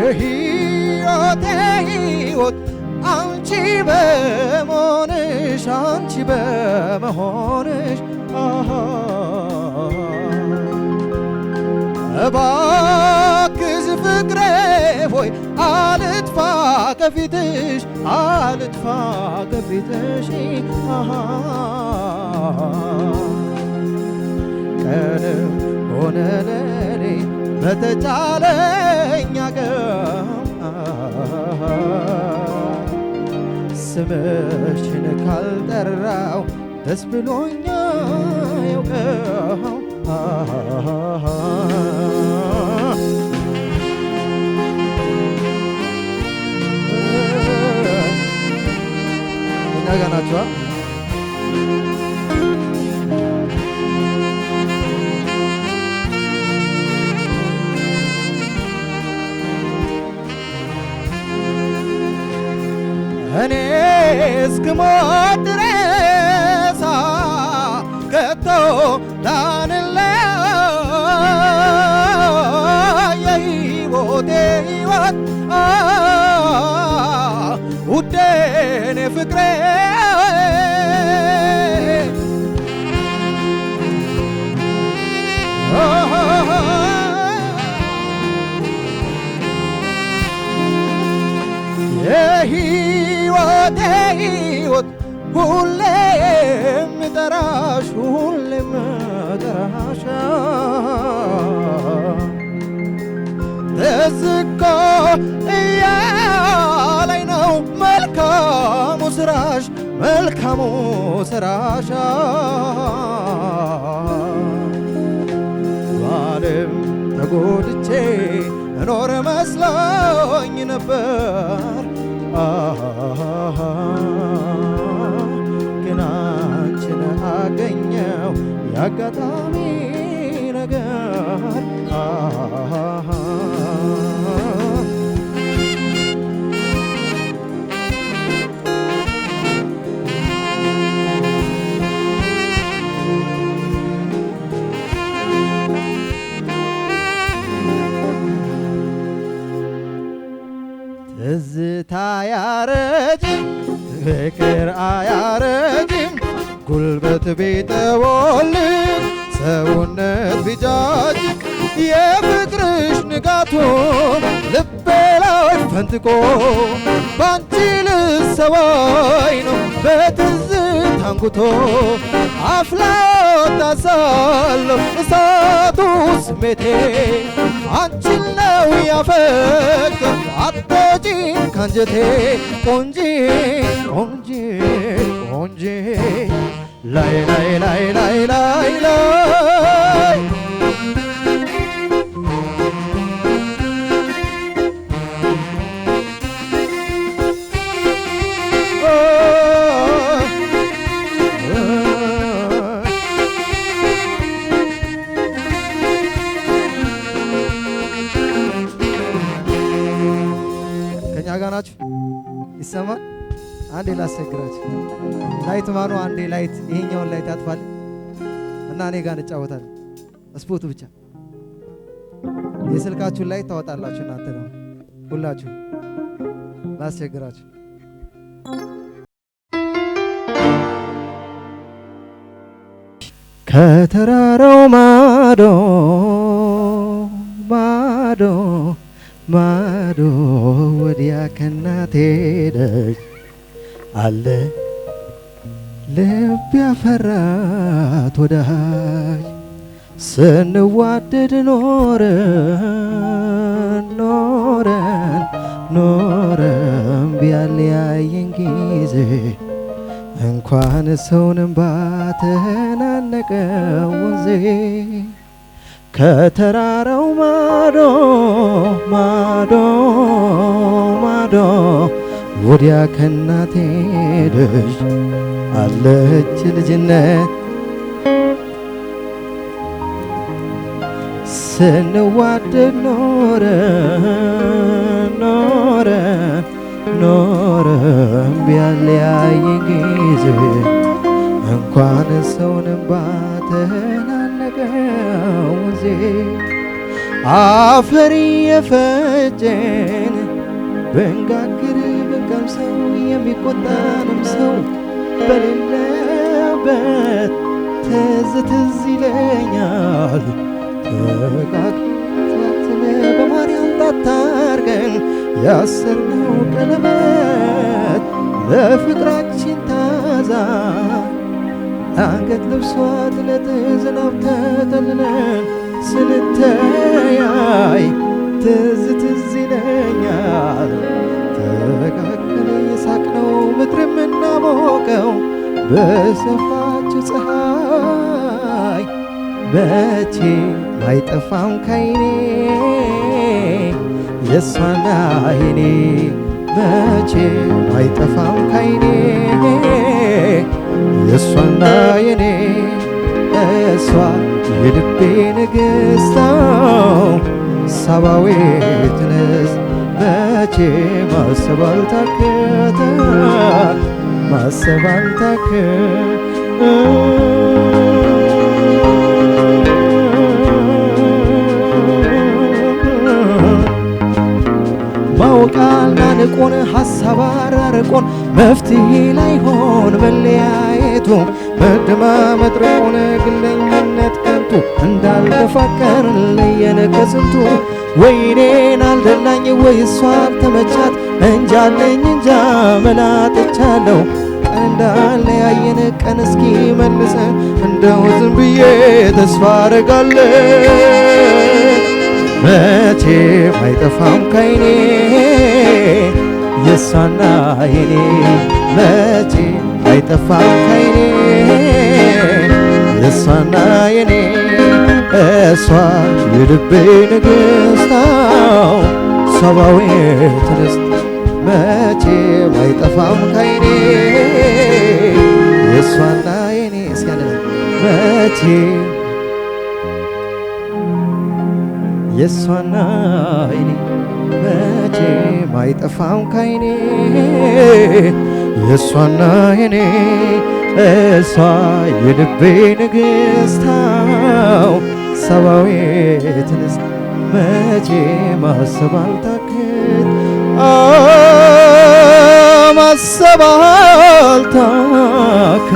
የሕይወቴ ሕይወት አንቺ በመሆንሽ አንቺ በመሆንሽ እባክሽ ፍቅሬ ሆይ አልጥፋ ከፊትሽ አልጥፋ ከፊትሽ ቀንም ሆነ ሌሊት በተቻለኝ አቅም ስምሽን ካልጠራው ደስ ብሎኛ ያውቀው እኛ ጋር ናቸዋ እኔ እስክሞት ድረስ ከቶ ላንለያይ የሕይወቴ ሕይወት ውዴ እኔ ፍቅሬ የሕይወቴ ሕይወት ሁሌም ጠራሽ ሁሌም ጠራሽ ትዝ እኮ እያለኝ ነው መልካሙ ስራሽ መልካሙ ስራሽ በዓለም ተጎድቼ እኖር መስሎኝ ነበር ግን አንቺን አገኘው ያጋጣሚ ነገር ትዝታ አያረጅም ፍቅር አያረጅም ጉልበት ቢጠወልግ ሰውነት ቢጃጅ የፍቅርሽ ንጋቱን ልቤ ላይ ፈንጥቆ ባንቺ ልሰዋይ ነው በትዝታ አንጉቶ አፍላ ወጣሳለሁ እሳቱ ስሜቴ አንቺን ነው ያፈቀርኩ አትወጪም ካንጀቴ ቆንጂ ቆንጂ ቆንጂ ላይ ላይ ላይ ላይ ላይ ላይ ከኛ ጋር ናችሁ? ይሰማል? አንዴ ላስቸግራችሁ። ላይት ማኑ አንዴ ላይት ይሄኛውን ላይት ያጥፋል እና እኔ ጋር እንጫወታለን። ስፖቱ ብቻ የስልካችሁን ላይት ታወጣላችሁ እናንተ ነው ሁላችሁ። ላስቸግራችሁ። ከተራራው ማዶ ማዶ ማዶ ወዲያ ከናቴ ደጅ አለ ልብ ያፈራት ወዳጅ ስንዋደድ ኖረን ኖረን ኖረን ቢያለያየን ጊዜ እንኳን ሰውንም ባተናነቀ ወንዜ ከተራራው ማዶ ማዶ ማዶ ወዲያ ከናቴ ደጅ አለች ልጅነት ስንዋደድ ኖረን ኖረን ኖረን ቢያለያየን ጊዜ እንኳን ሰውንም ባተናነቀው ጊዜ አፈር የፈጀን ብንጋግር ብንቀምሰው የሚቆጣንም ሰው በሌለበት ትዝ ትዝ ይለኛል። ተቃቅፋትን በማርያም ታታርገን ያሰርነው ቀለበት ለፍቅራችን ታዛ አንገት ልብሷ ጥለት ዝናብ ተጠልለን ስንተያይ ትዝ ትዝ ይለኛል። ተቃቅፈን የሳቅነው ምድር የምናሞቀው በሰፋችው ፀሐይ መቼ አይጠፋም ካይኔ የሷና የኔ መቼ አይጠፋም ካይኔ የሷና የኔ እሷ የልቤ ንግሥት ሳባዊት ንስት መቼ ማሰብ አልታከታት ማሰብ ማወቃልና ንቆን ሐሳብ አራርቆን መፍትሄ ላይሆን መለያየቱ መደማመጥ ርቆን ግለኝነት ከንቱ እንዳልተፋቀር ለየን ከስንቱ ወይኔን አልደላኝ ወይ እሷ አልተመቻት እንጃለኝ እንጃ መላጥቻለሁ ቀን እንዳለያየን ቀን እስኪ መልሰን እንደው ዝም ብዬ ተስፋ አረጋለሁ። መቼም አይጠፋም ካይኔ የሷና የኔ መቼም አይጠፋም ካይኔ የሷና የኔ እሷ የልቤ ንግሥት ሳባዊት ንስት መቼም አይጠፋም ካይኔ የሷና የኔ እስኪ መቼም የሷና የኔ መቼም አይጠፋም ካይኔ የሷና የኔ እሷ የልቤ ንግሥት ሳባዊት ንስት መቼ ማሰብ አልታክት ማሰብ አልታክት